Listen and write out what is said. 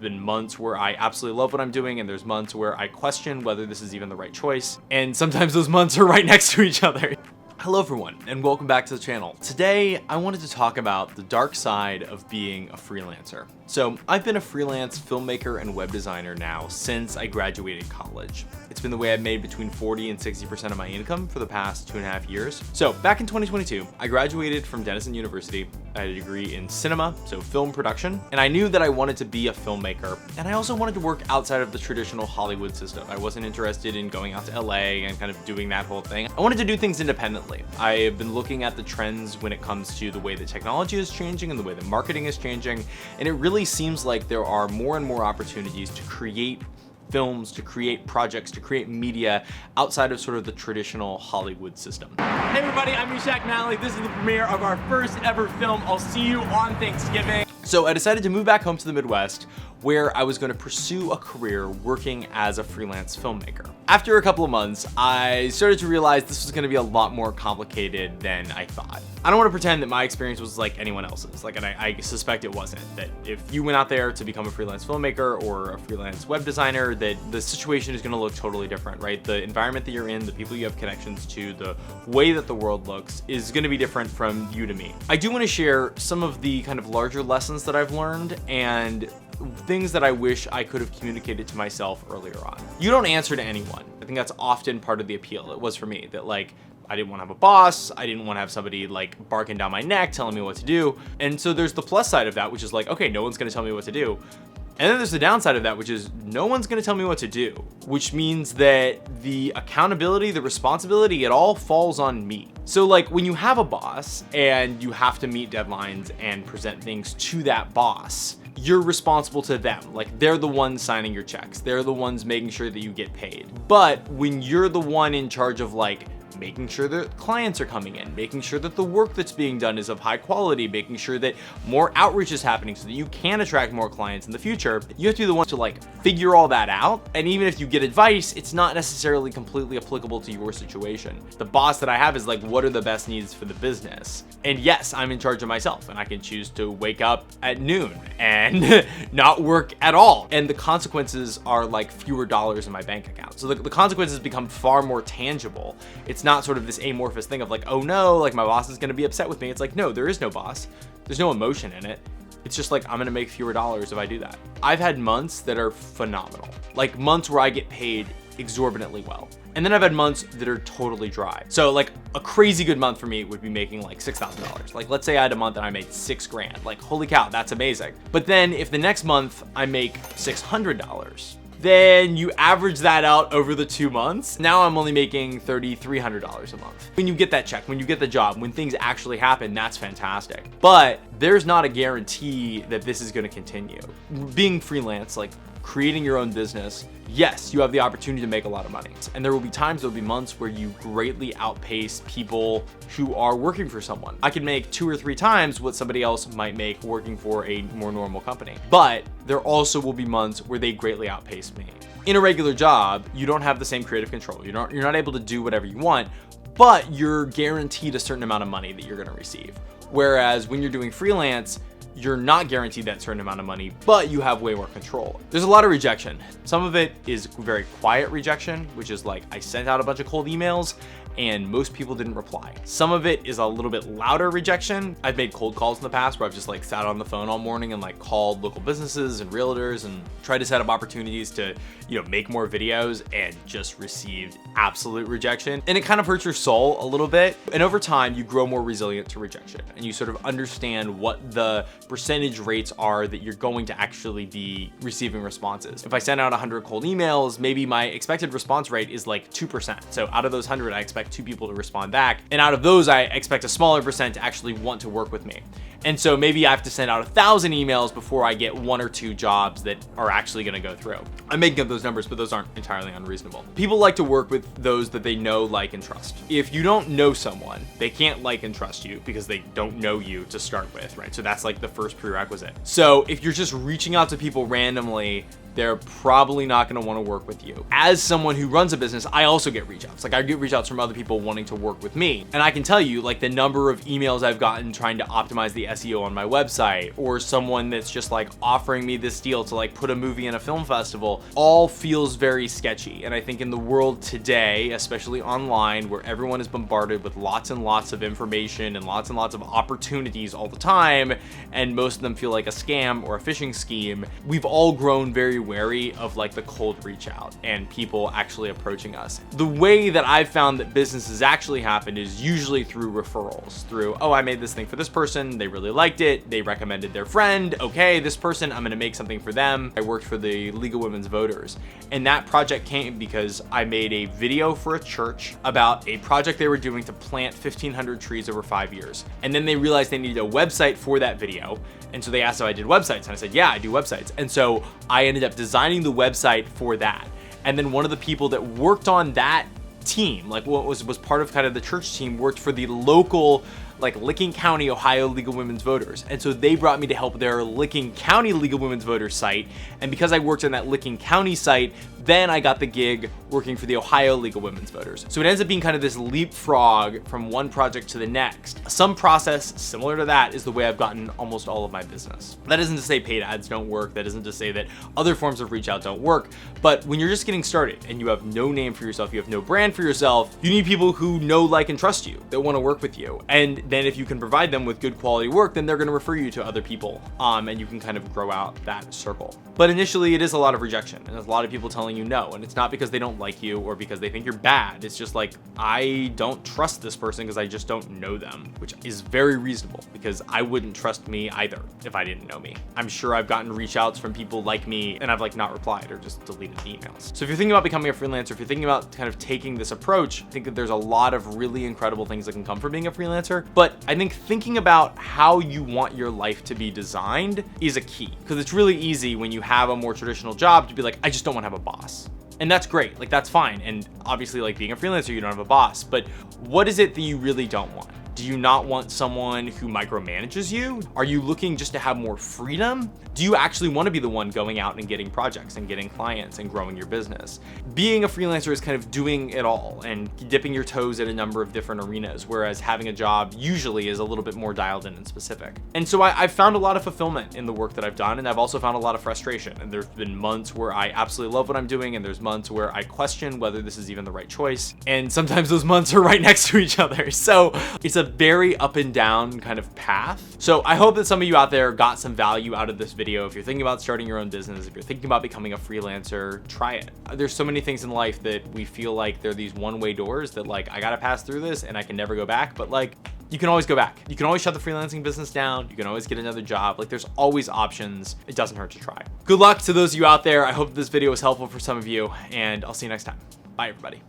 been months where I absolutely love what I'm doing, and there's months where I question whether this is even the right choice. And sometimes those months are right next to each other. Hello everyone, and welcome back to the channel. Today, I wanted to talk about the dark side of being a freelancer. So, I've been a freelance filmmaker and web designer now since I graduated college. It's been the way I've made between 40 and 60% of my income for the past 2.5 years. So, back in 2022, I graduated from Denison University. I had a degree in cinema, so film production, and I knew that I wanted to be a filmmaker, and I also wanted to work outside of the traditional Hollywood system. I wasn't interested in going out to LA and kind of doing that whole thing. I wanted to do things independently. I have been looking at the trends when it comes to the way that technology is changing and the way that marketing is changing, and it really seems like there are more and more opportunities to create films, to create projects, to create media outside of sort of the traditional Hollywood system. Hey everybody, I'm Mishak Nally. This is the premiere of our first ever film, I'll See You on Thanksgiving. So I decided to move back home to the Midwest, where I was going to pursue a career working as a freelance filmmaker. After a couple of months, I started to realize this was going to be a lot more complicated than I thought. I don't want to pretend that my experience was like anyone else's, and I suspect it wasn't. That if you went out there to become a freelance filmmaker or a freelance web designer, that the situation is going to look totally different, right? The environment that you're in, the people you have connections to, the way that the world looks is going to be different from you to me. I do want to share some of the kind of larger lessons that I've learned and things that I wish I could have communicated to myself earlier on. You don't answer to anyone. I think that's often part of the appeal. It was for me that like, I didn't want to have a boss. I didn't want to have somebody like barking down my neck telling me what to do. And so there's the plus side of that, which is like, okay, no one's going to tell me what to do. And then there's the downside of that, which is no one's going to tell me what to do, which means that the accountability, the responsibility, it all falls on me. So like when you have a boss and you have to meet deadlines and present things to that boss, you're responsible to them. Like they're the ones signing your checks. They're the ones making sure that you get paid. But when you're the one in charge of like making sure that clients are coming in, making sure that the work that's being done is of high quality, making sure that more outreach is happening so that you can attract more clients in the future, you have to be the one to like figure all that out. And even if you get advice, it's not necessarily completely applicable to your situation. The boss that I have is like, what are the best needs for the business? And yes, I'm in charge of myself and I can choose to wake up at noon and not work at all. And the consequences are like fewer dollars in my bank account. So the consequences become far more tangible. It's not sort of this amorphous thing of like, oh no, like my boss is going to be upset with me. It's like, no, there is no boss. There's no emotion in it. It's just like, I'm going to make fewer dollars if I do that. I've had months that are phenomenal, like months where I get paid exorbitantly well. And then I've had months that are totally dry. So like a crazy good month for me would be making like $6,000. Like let's say I had a month that I made $6,000. Like holy cow, that's amazing. But then if the next month I make $600, then you average that out over the 2 months. Now I'm only making $3,300 a month. When you get that check, when you get the job, when things actually happen, that's fantastic. But there's not a guarantee that this is gonna continue. Being freelance, like creating your own business, yes, you have the opportunity to make a lot of money. And there will be times, there'll be months where you greatly outpace people who are working for someone. I can make 2 or 3 times what somebody else might make working for a more normal company. But there also will be months where they greatly outpace me. In a regular job, you don't have the same creative control. You're not able to do whatever you want, but you're guaranteed a certain amount of money that you're gonna receive. Whereas when you're doing freelance, you're not guaranteed that certain amount of money, but you have way more control. There's a lot of rejection. Some of it is very quiet rejection, which is like I sent out a bunch of cold emails and most people didn't reply. Some of it is a little bit louder rejection. I've made cold calls in the past where I've just like sat on the phone all morning and like called local businesses and realtors and tried to set up opportunities to, make more videos and just received absolute rejection. And it kind of hurts your soul a little bit. And over time, you grow more resilient to rejection and you sort of understand what the percentage rates are that you're going to actually be receiving responses. If I send out 100 cold emails, maybe my expected response rate is like 2%. So out of those 100, I expect 2 people to respond back. And out of those, I expect a smaller percent to actually want to work with me. And so maybe I have to send out 1,000 emails before I get 1 or 2 jobs that are actually gonna go through. I'm making up those numbers, but those aren't entirely unreasonable. People like to work with those that they know, like, and trust. If you don't know someone, they can't like and trust you because they don't know you to start with, right? So that's like the first prerequisite. So if you're just reaching out to people randomly, they're probably not going to want to work with you. As someone who runs a business, I also get reach outs. Like I get reach outs from other people wanting to work with me. And I can tell you, like, the number of emails I've gotten trying to optimize the SEO on my website, or someone that's just like offering me this deal to like put a movie in a film festival, all feels very sketchy. And I think in the world today, especially online, where everyone is bombarded with lots and lots of information and lots of opportunities all the time, and most of them feel like a scam or a phishing scheme, we've all grown very wary of like the cold reach out and people actually approaching us. The way that I've found that businesses actually happen is usually through referrals, through, oh, I made this thing for this person, they really liked it, they recommended their friend, okay, this person, I'm gonna make something for them. I worked for the League of Women's Voters, and that project came because I made a video for a church about a project they were doing to plant 1,500 trees over 5 years. And then they realized they needed a website for that video. And so they asked if I did websites, and I said, yeah, I do websites. And so I ended up designing the website for that. And then one of the people that worked on that team, like what was part of kind of the church team, worked for the local like Licking County, Ohio League of Women's Voters. And so they brought me to help their Licking County League of Women's Voters site. And because I worked on that Licking County site, then I got the gig working for the Ohio League of Women's Voters. So it ends up being kind of this leapfrog from one project to the next. Some process similar to that is the way I've gotten almost all of my business. That isn't to say paid ads don't work. That isn't to say that other forms of reach out don't work. But when you're just getting started and you have no name for yourself, you have no brand for yourself, you need people who know, like, and trust you, that want to work with you. And then if you can provide them with good quality work, then they're going to refer you to other people, and you can kind of grow out that circle. But initially it is a lot of rejection, and there's a lot of people telling you no, and it's not because they don't like you or because they think you're bad. It's just like, I don't trust this person because I just don't know them, which is very reasonable because I wouldn't trust me either if I didn't know me. I'm sure I've gotten reach outs from people like me and I've like not replied or just deleted the emails. So if you're thinking about becoming a freelancer, if you're thinking about kind of taking this approach, I think that there's a lot of really incredible things that can come from being a freelancer. But I think thinking about how you want your life to be designed is a key, because it's really easy when you have a more traditional job to be like, I just don't want to have a boss. And that's great, like that's fine. And obviously, like being a freelancer, you don't have a boss, but what is it that you really don't want? Do you not want someone who micromanages you? Are you looking just to have more freedom? Do you actually want to be the one going out and getting projects and getting clients and growing your business? Being a freelancer is kind of doing it all and dipping your toes at a number of different arenas, whereas having a job usually is a little bit more dialed in and specific. And so I've found a lot of fulfillment in the work that I've done, and I've also found a lot of frustration. And there's been months where I absolutely love what I'm doing, and there's months where I question whether this is even the right choice. And sometimes those months are right next to each other. So it's a very up and down kind of path. So I hope that some of you out there got some value out of this video. If you're thinking about starting your own business, if you're thinking about becoming a freelancer, try it. There's so many things in life that we feel like they're these one-way doors that like, I gotta pass through this and I can never go back. But like, you can always go back. You can always shut the freelancing business down. You can always get another job. Like there's always options. It doesn't hurt to try. Good luck to those of you out there. I hope this video was helpful for some of you, and I'll see you next time. Bye everybody.